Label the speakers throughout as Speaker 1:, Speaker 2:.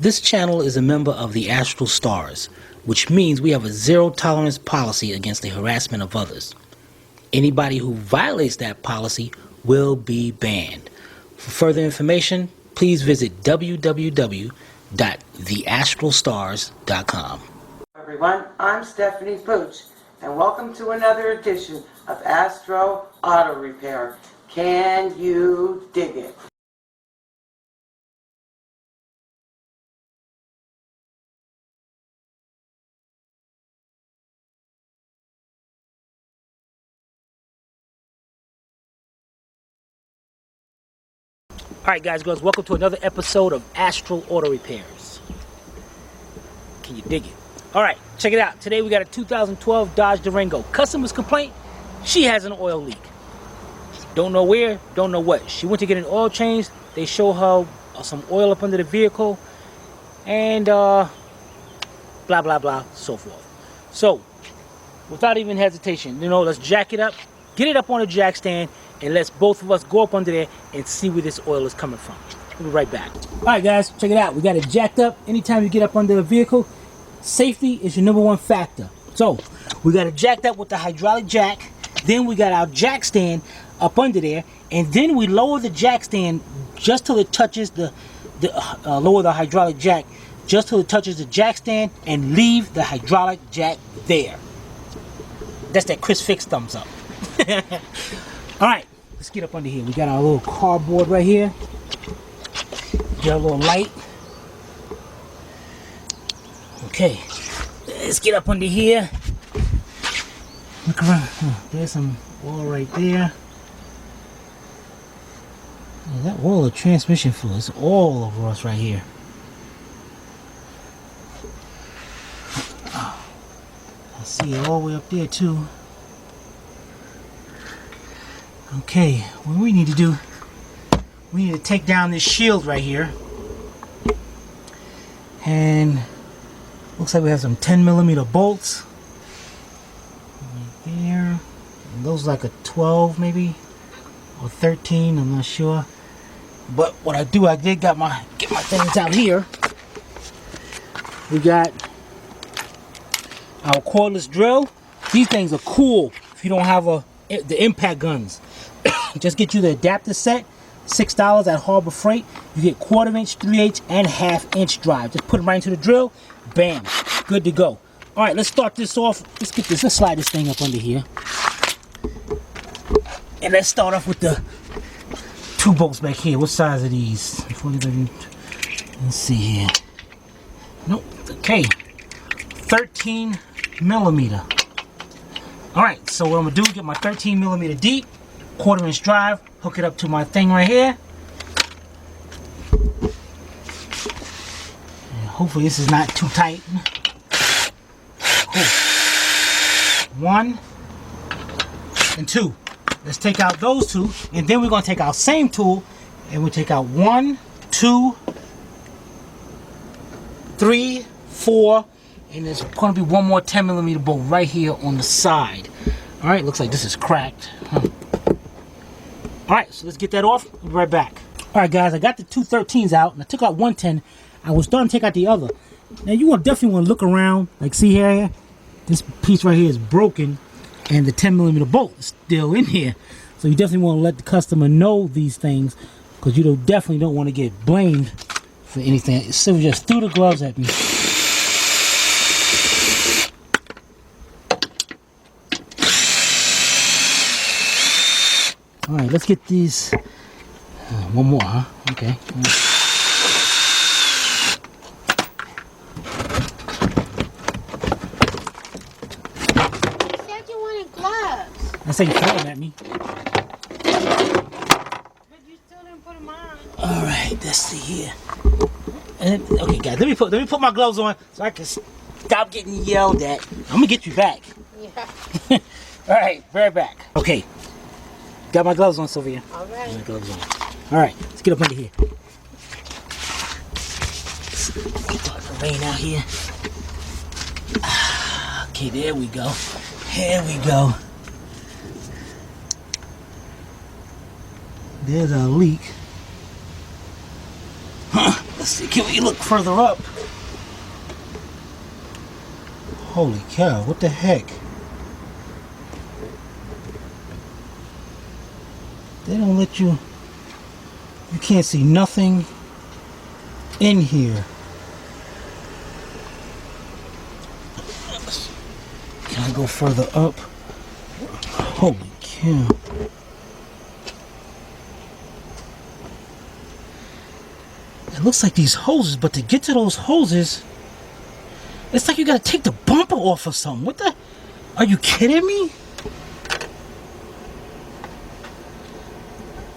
Speaker 1: This channel is a member of the Astral Stars, which means we have a zero-tolerance policy against the harassment of others. Anybody who violates that policy will be banned. For further information, please visit www.theastralstars.com.
Speaker 2: Everyone, I'm Stephanie Pooch, and welcome to another edition of Astro Auto Repair. Can you dig it?
Speaker 1: Alright guys, girls, welcome to another episode of Astral Auto Repairs. Can you dig it? Alright, check it out. Today we got a 2012 Dodge Durango. Customer's complaint, she has an oil leak. Don't know where, don't know what. She went to get an oil change. They show her some oil up under the vehicle. And blah, blah, blah, so forth. So, without even hesitation, let's jack it up. Get it up on a jack stand. And let's both of us go up under there and see where this oil is coming from. We'll be right back. Alright guys, check it out. We got it jacked up. Anytime you get up under a vehicle, safety is your #1 factor. So, we got it jacked up with the hydraulic jack. Then we got our jack stand up under there. And then we lower the jack stand just till it touches lower the hydraulic jack just till it touches the jack stand and leave the hydraulic jack there. That's that Chris Fix thumbs up. Alright, let's get up under here. We got our little cardboard right here. Got a little light. Okay, let's get up under here. Look around. Oh, there's some oil right there. Yeah, that oil of transmission fluid is all over us right here. I see it all the way up there too. Okay, what we need to do, we need to take down this shield right here. And looks like we have some 10mm bolts right there. And those like a 12 maybe, or 13, I'm not sure. But what I did get my things out here. We got our cordless drill. These things are cool if you don't have the impact guns. Just get you the adapter set, $6 at Harbor Freight. You get 1/4 inch, 3/8, and 1/2 inch drive. Just put them right into the drill. Bam, good to go. All right, let's start this off. Let's slide this thing up under here. And let's start off with the 2 bolts back here. What size are these? Let's see here. Nope, okay. 13mm. All right, so what I'm gonna do is get my 13mm deep, 1/4 inch drive, hook it up to my thing right here. And hopefully this is not too tight. Cool. 1 and 2. Let's take out those 2, and then we're gonna take our same tool and we'll take out 1, 2, 3, 4, and there's gonna be one more 10mm bolt right here on the side. All right, looks like this is cracked. All right, so let's get that off. We'll be right back. All right, guys, I got the 2 13s out, and I took out 1 10. I was starting to take out the other. Now, you definitely want to look around. Like, see here? This piece right here is broken, and the 10mm bolt is still in here. So you definitely want to let the customer know these things, because you definitely don't want to get blamed for anything. So just threw the gloves at me. All right, let's get these. One more, huh? Okay. You
Speaker 3: said you wanted gloves.
Speaker 1: I said you throw them at me.
Speaker 3: But you still didn't put them on.
Speaker 1: All right, let's see here. And, okay, guys, let me put my gloves on so I can stop getting yelled at. I'm gonna get you back.
Speaker 3: Yeah.
Speaker 1: All right, right back. Okay. Got my gloves on, Sylvia.
Speaker 3: All right.
Speaker 1: Got my gloves on. All right, let's get up under here. Start to rain out here. Okay, there we go. Here we go. There's a leak. Let's see, can we look further up? Holy cow, what the heck? They don't let you can't see nothing in here. Can I go further up? Holy cow. It looks like these hoses, but to get to those hoses, it's like you gotta take the bumper off or something. What the? Are you kidding me?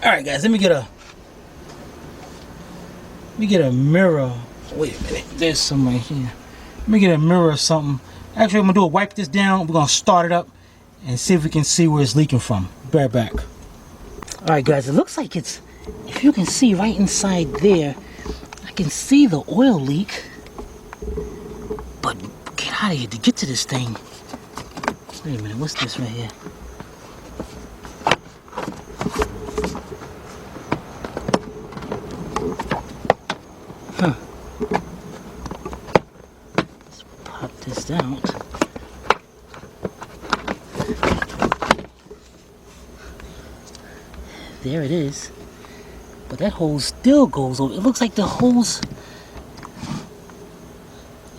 Speaker 1: Alright guys, let me get a mirror. Wait a minute, there's some right here. Let me get a mirror or something. Actually, I'm gonna do is wipe this down. We're gonna start it up and see if we can see where it's leaking from. Be right back. Alright guys, it looks like it's, if you can see right inside there, I can see the oil leak. But get out of here to get to this thing. Wait a minute, what's this right here? Huh. Let's pop this out. There it is. But that hose still goes over. It looks like the hose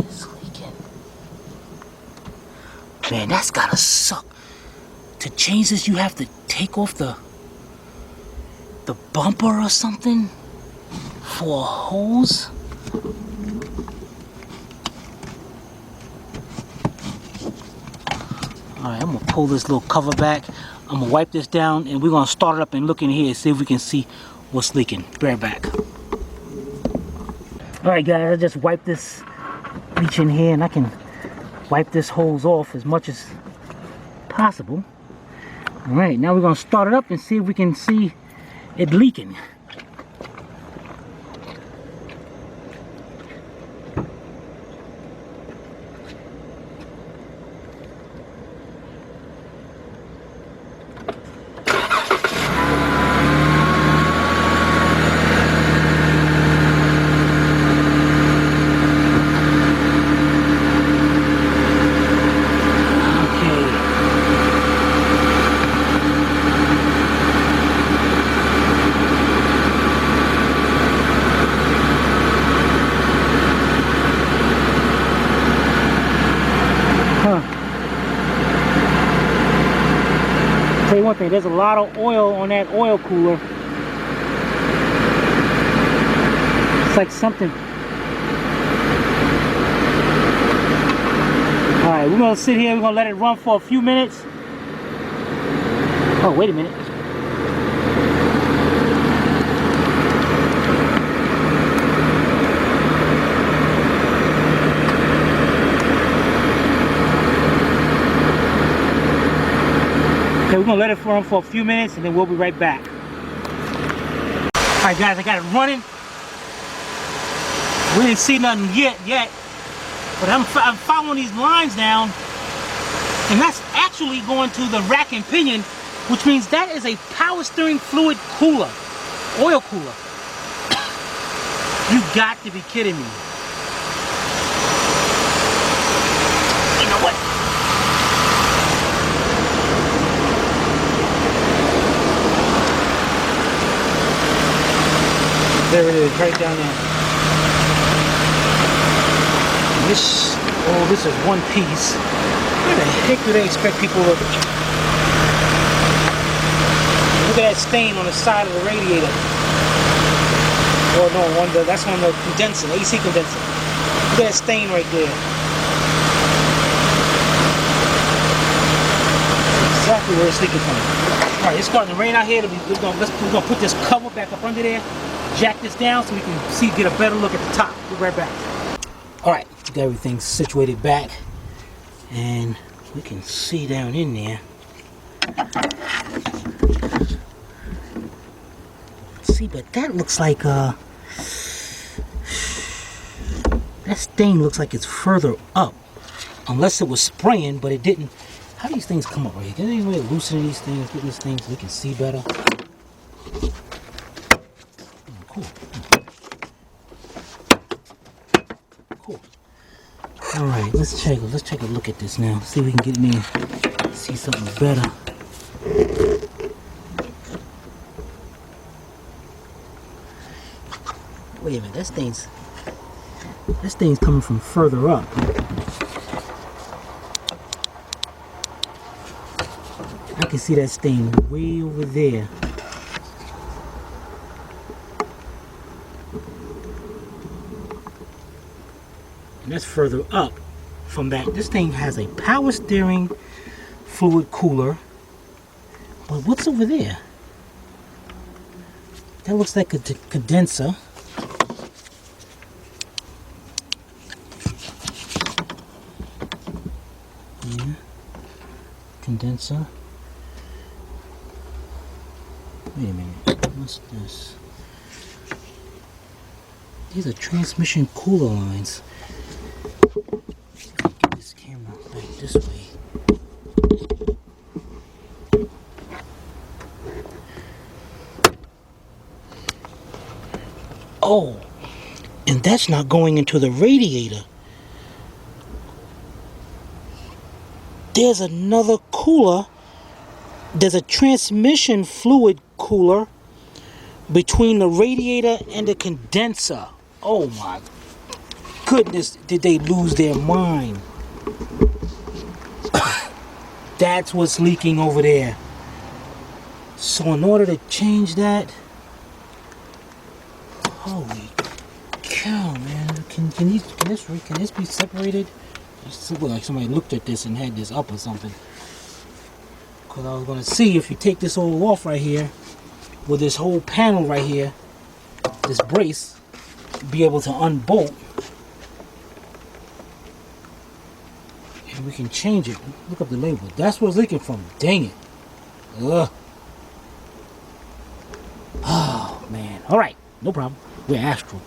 Speaker 1: is leaking. Man, that's gotta suck. To change this, you have to take off the bumper or something for a hose. Alright, I'm gonna pull this little cover back. I'm gonna wipe this down and we're gonna start it up and look in here and see if we can see what's leaking. Be right back. Alright guys, I just wiped this bleach in here and I can wipe this hose off as much as possible. Alright, now we're gonna start it up and see if we can see it leaking. Tell you one thing, there's a lot of oil on that oil cooler. It's like something. Alright, we're gonna sit here, we're gonna let it run for a few minutes. Oh, wait a minute. Okay, we're gonna let it run for a few minutes and then we'll be right back. Alright guys, I got it running. We didn't see nothing yet. But I'm following these lines down. And that's actually going to the rack and pinion, which means that is a power steering fluid cooler. Oil cooler. You got to be kidding me. You know what? There it is, right down there. This is one piece. Where the heck do they expect people to look? Look at that stain on the side of the radiator. Oh no, that's on the condenser, AC condenser. Look at that stain right there. That's exactly where it's leaking from. Alright, it's starting to rain out here. We're gonna put this cover back up under there. Jack this down so we can get a better look at the top. We'll be right back. Alright, got everything situated back and we can see down in there. See, but that looks like that stain looks like it's further up, unless it was spraying, but it didn't. How do these things come up right here? Is there any way of loosening these things, get these things so we can see better? Oh, cool. All right, let's take a look at this now. See if we can get in there, see something better. Wait a minute, this thing's coming from further up. I can see that stain way over there. And that's further up from that. This thing has a power steering fluid cooler. But what's over there? That looks like a condenser. Yeah. Condenser. Wait a minute. What's this? These are transmission cooler lines. Get this camera back this way. Oh, and that's not going into the radiator. There's another cooler. There's a transmission fluid cooler between the radiator and the condenser. Oh my goodness, did they lose their mind? That's what's leaking over there. So in order to change that, holy cow, man! Can this be separated? It looked like somebody looked at this and had this up or something. Because I was gonna see if you take this all off right here, with this whole panel right here, this brace, be able to unbolt, and we can change it. Look up the label. That's where it's leaking from. Dang it! Ugh. Oh man! All right, no problem. We're Astral.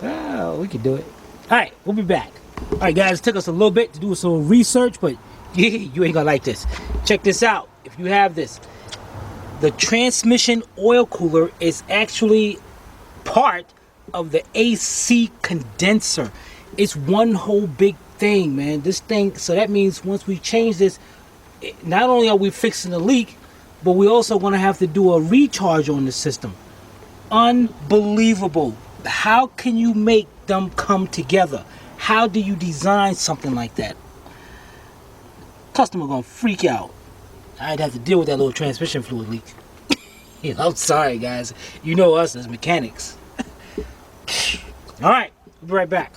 Speaker 1: Oh, we can do it. All right, we'll be back. All right, guys, it took us a little bit to do some research, but you ain't gonna like this. Check this out. If you have this, the transmission oil cooler is actually part of the AC condenser. It's one whole big thing, man. This thing, so that means once we change this, not only are we fixing the leak, but we also gonna have to do a recharge on the system. Unbelievable. How can you make them come together? How do you design something like that? Customer gonna freak out. I'd have to deal with that little transmission fluid leak. I'm sorry, guys. You know us as mechanics. All right, we'll be right back.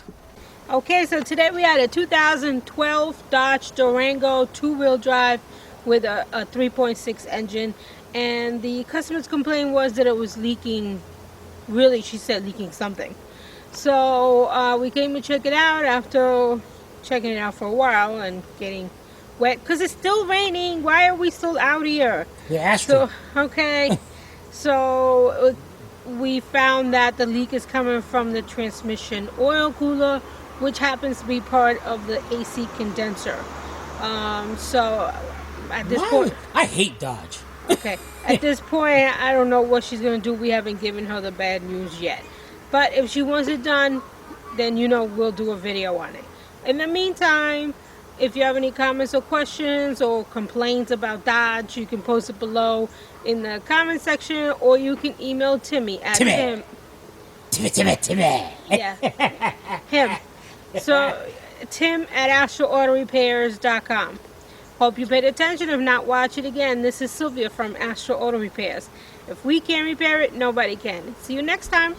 Speaker 3: Okay, so today we had a 2012 Dodge Durango two-wheel drive with a 3.6 engine, and the customer's complaint was that it was leaking. Really, she said leaking something. So we came to check it out after checking it out for a while and getting wet because it's still raining. Why are we still out here?
Speaker 1: The Astro.
Speaker 3: So, okay. So we found that the leak is coming from the transmission oil cooler, which happens to be part of the AC condenser. So at this point,
Speaker 1: I hate Dodge.
Speaker 3: okay, at this point, I don't know what she's gonna do. We haven't given her the bad news yet. But if she wants it done, then we'll do a video on it. In the meantime, if you have any comments or questions or complaints about Dodge, you can post it below in the comment section, or you can email Timmy at Timmy. Yeah, him. So, Tim at AstralAutoRepairs.com. Hope you paid attention. If not, watch it again. This is Sylvia from Astral Auto Repairs. If we can't repair it, nobody can. See you next time.